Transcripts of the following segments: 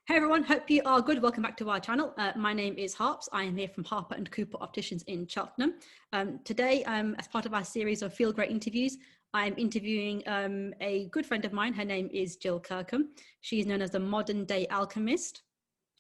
Hey everyone, hope you are good. Welcome back to our channel. My name is Harps. I am here from Harper and Cooper Opticians in Cheltenham. Today, as part of our series of Feel Great interviews, I'm interviewing a good friend of mine. Her name is Gill Kirkham. She is known as the modern day alchemist.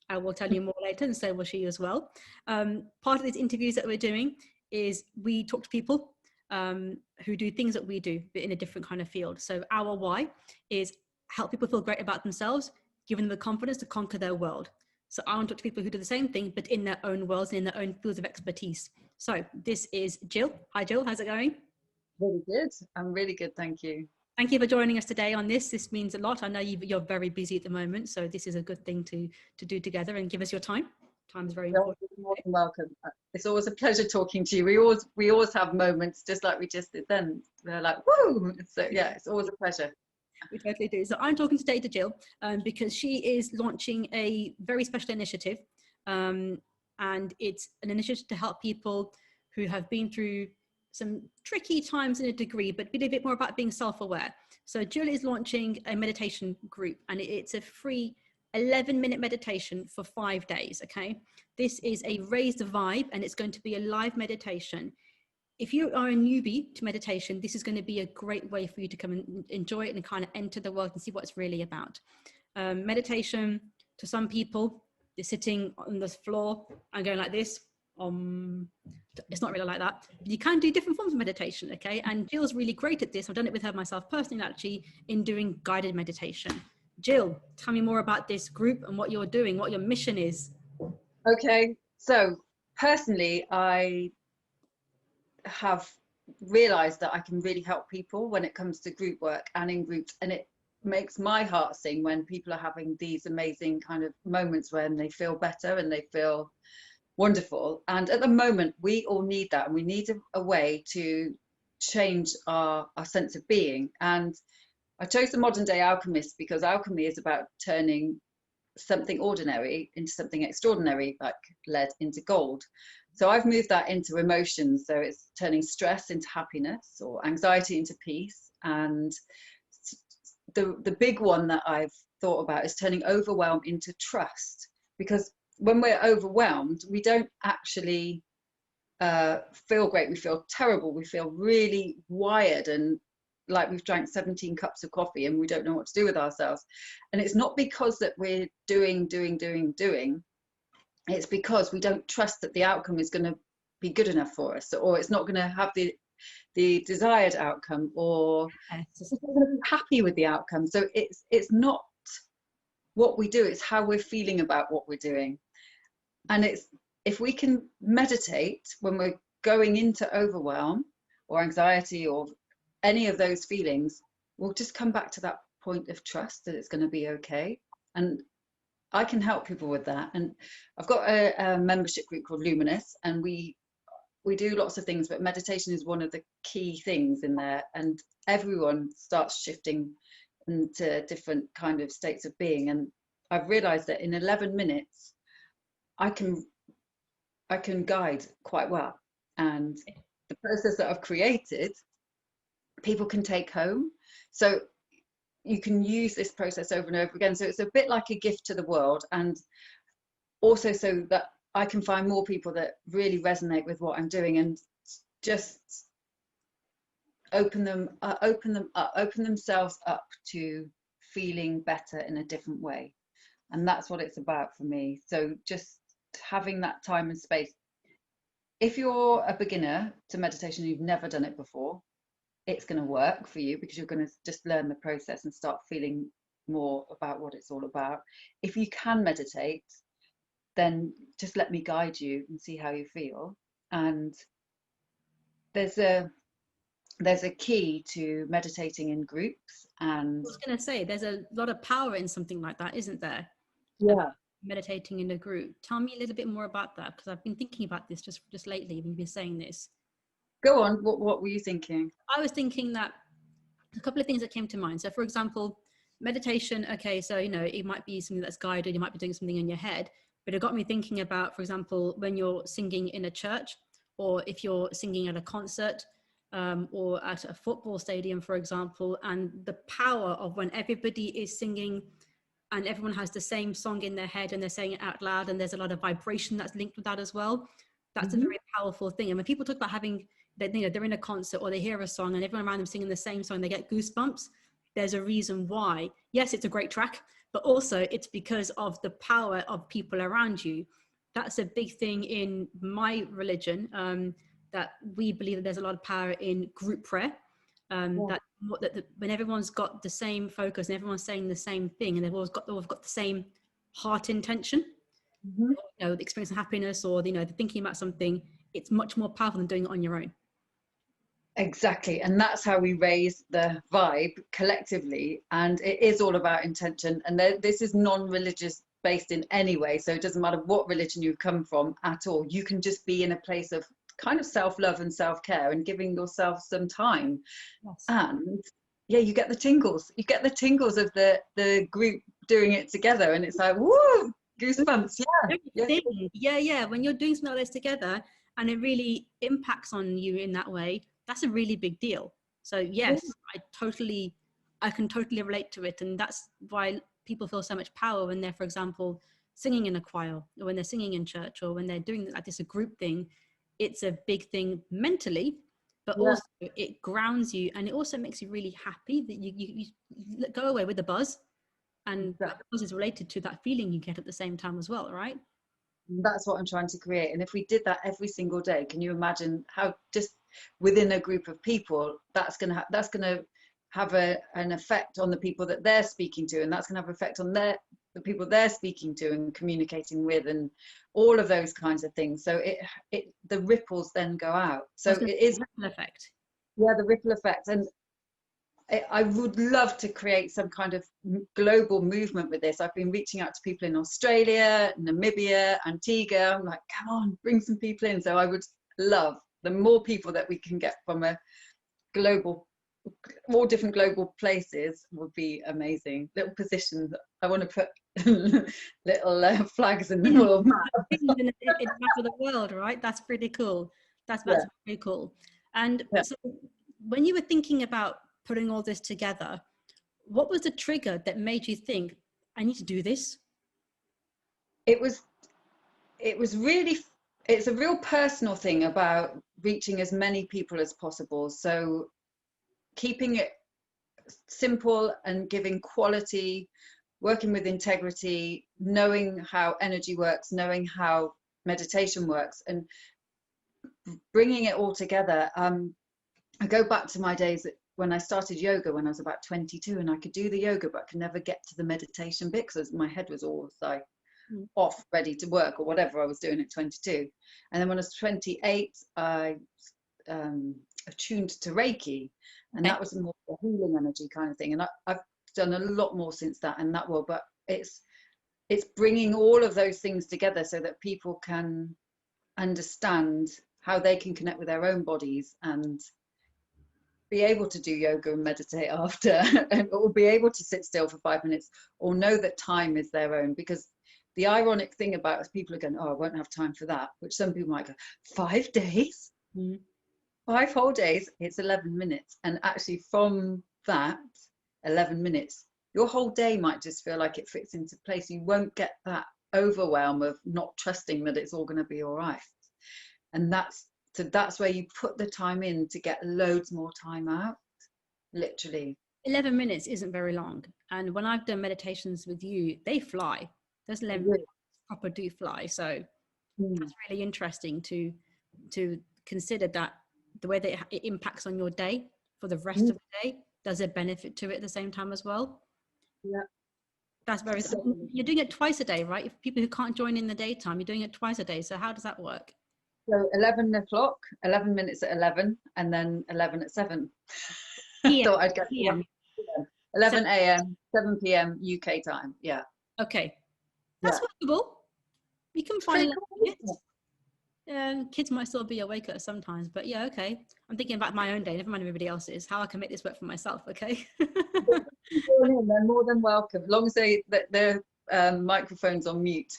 I will tell you more later, and so will she as well. Part of these interviews that we're doing is we talk to people who do things that we do, but in a different kind of field. So our why is help people feel great about themselves, giving them the confidence to conquer their world. So I want to talk to people who do the same thing, but in their own worlds and in their own fields of expertise. So this is Gill. Hi, Gill. How's it going? Really good. I'm really good. Thank you. Thank you for joining us today on this. This means a lot. I know you're very busy at the moment, so this is a good thing to do together and give us your time. Time is very important. You're more than welcome. It's always a pleasure talking to you. We always have moments just like we just did then. They're like, woo! So yeah, it's always a pleasure. We totally do. So I'm talking today to Gill because she is launching a very special initiative, and it's an initiative to help people who have been through some tricky times in a degree, but be a bit more about being self-aware. So Gill is launching a meditation group, and it's a free 11-minute meditation for 5 days. Okay, this is a raised vibe, and it's going to be a live meditation. If you are a newbie to meditation, this is going to be a great way for you to come and enjoy it and kind of enter the world and see what it's really about. Meditation, to some people, they're sitting on the floor and going like this. It's not really like that. But you can do different forms of meditation, okay? And Gill's really great at this. I've done it with her myself personally, actually, in doing guided meditation. Gill, tell me more about this group and what you're doing, what your mission is. Okay, so personally, I have realized that I can really help people when it comes to group work and in groups, and it makes my heart sing when people are having these amazing kind of moments when they feel better and they feel wonderful. And at the moment we all need that, and we need a way to change our sense of being. And I chose the modern day alchemist because alchemy is about turning something ordinary into something extraordinary, like lead into gold. So I've moved that into emotions. So it's turning stress into happiness or anxiety into peace. And the big one that I've thought about is turning overwhelm into trust. Because when we're overwhelmed, we don't actually feel great. We feel terrible. We feel really wired and like we've drank 17 cups of coffee and we don't know what to do with ourselves. And it's not because that we're doing. It's because we don't trust that the outcome is going to be good enough for us, or it's not going to have the desired outcome, or we're going to be happy with the outcome. So it's not what we do, it's how we're feeling about what we're doing. And it's, if we can meditate when we're going into overwhelm or anxiety or any of those feelings, we'll just come back to that point of trust that it's going to be okay. And I can help people with that. And I've got a membership group called Luminous, and we do lots of things, but meditation is one of the key things in there. And everyone starts shifting into different kind of states of being. And I've realized that in 11 minutes, I can guide quite well. And the process that I've created, people can take home. So you can use this process over and over again. So it's a bit like a gift to the world, and also so that I can find more people that really resonate with what I'm doing and just open themselves up to feeling better in a different way. And that's what it's about for me. So just having that time and space. If you're a beginner to meditation, you've never done it before, it's going to work for you because you're going to just learn the process and start feeling more about what it's all about. If you can meditate, then just let me guide you and see how you feel. And there's a key to meditating in groups. And I was going to say, there's a lot of power in something like that, isn't there? Yeah. Meditating in a group. Tell me a little bit more about that, because I've been thinking about this just lately when you've been saying this. Go on. What were you thinking? I was thinking that a couple of things that came to mind. So for example, meditation, okay, so you know, it might be something that's guided, you might be doing something in your head, but it got me thinking about, for example, when you're singing in a church, or if you're singing at a concert, or at a football stadium, for example, and the power of when everybody is singing and everyone has the same song in their head and they're saying it out loud, and there's a lot of vibration that's linked with that as well. That's a very powerful thing. And when people talk about having, that, you know, they're in a concert or they hear a song and everyone around them singing the same song, they get goosebumps. There's a reason why. Yes, it's a great track, but also it's because of the power of people around you. That's a big thing in my religion, that we believe that there's a lot of power in group prayer. That when everyone's got the same focus and everyone's saying the same thing and they've always got the same heart intention, you know, the experience of happiness, or, you know, thinking about something, it's much more powerful than doing it on your own. Exactly. And that's how we raise the vibe collectively. And it is all about intention. And this is non-religious based in any way. So it doesn't matter what religion you come from at all. You can just be in a place of kind of self-love and self-care and giving yourself some time. Yes. And yeah, you get the tingles. You get the tingles of the group doing it together. And it's like, woo, goosebumps. Yeah. When you're doing something like this together and it really impacts on you in that way, that's a really big deal. So yes, I can totally relate to it. And that's why people feel so much power when they're, for example, singing in a choir, or when they're singing in church, or when they're doing like this, a group thing. It's a big thing mentally, but also it grounds you, and it also makes you really happy that you go away with the buzz, and that buzz is related to that feeling you get at the same time as well, right? That's what I'm trying to create. And if we did that every single day, can you imagine how just within a group of people that's going to have an effect on the people that they're speaking to, and that's going to have an effect on the people they're speaking to and communicating with, and all of those kinds of things. So the ripples then go out. So it is ripple effect. Yeah, the ripple effect. And I would love to create some kind of global movement with this. I've been reaching out to people in Australia, Namibia, Antigua. I'm like, come on, bring some people in. So I would love the more people that we can get from a global, all different global places would be amazing. Little positions. I want to put little flags in the world map. In the world, right? That's pretty cool. That's pretty cool. And so when you were thinking about putting all this together, what was the trigger that made you think, I need to do this? It's a real personal thing about reaching as many people as possible. So keeping it simple and giving quality, working with integrity, knowing how energy works, knowing how meditation works, and bringing it all together. I go back to my days when I started yoga when I was about 22, and I could do the yoga, but I could never get to the meditation bit because my head was always like off, ready to work, or whatever I was doing at 22. And then when I was 28, I attuned to Reiki, and that was more a healing energy kind of thing. And I've done a lot more since that in that world, but it's bringing all of those things together so that people can understand how they can connect with their own bodies and be able to do yoga and meditate after, or be able to sit still for 5 minutes, or know that time is their own. Because the ironic thing about it is people are going, oh, I won't have time for that, which some people might go, 5 days? 5 whole days, it's 11 minutes. And actually from that 11 minutes, your whole day might just feel like it fits into place. You won't get that overwhelm of not trusting that it's all going to be all right. And that's where you put the time in to get loads more time out, literally. 11 minutes isn't very long. And when I've done meditations with you, they fly. Those 11 minutes proper do fly. So that's really interesting to consider that the way that it impacts on your day for the rest of the day, does it benefit to it at the same time as well? Yeah. That's very, you're doing it twice a day, right? If people who can't join in the daytime, you're doing it twice a day. So how does that work? So 11 o'clock, 11 minutes at 11, and then 11 at 7. I thought I'd get 11 a.m., 7 p.m. UK time. Yeah. Okay. That's workable. You can find kids might still be awake at sometimes, but yeah, okay. I'm thinking about my own day, never mind everybody else's, how I can make this work for myself, okay? They're more than welcome, as long as their microphone's on mute.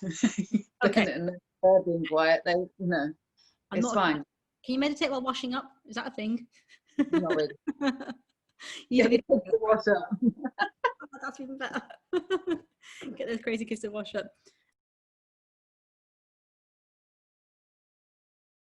Okay. And they're being quiet, it's fine. Can you meditate while washing up? Is that a thing? Not really. You to wash up. That's even better. Get those crazy kids to wash up.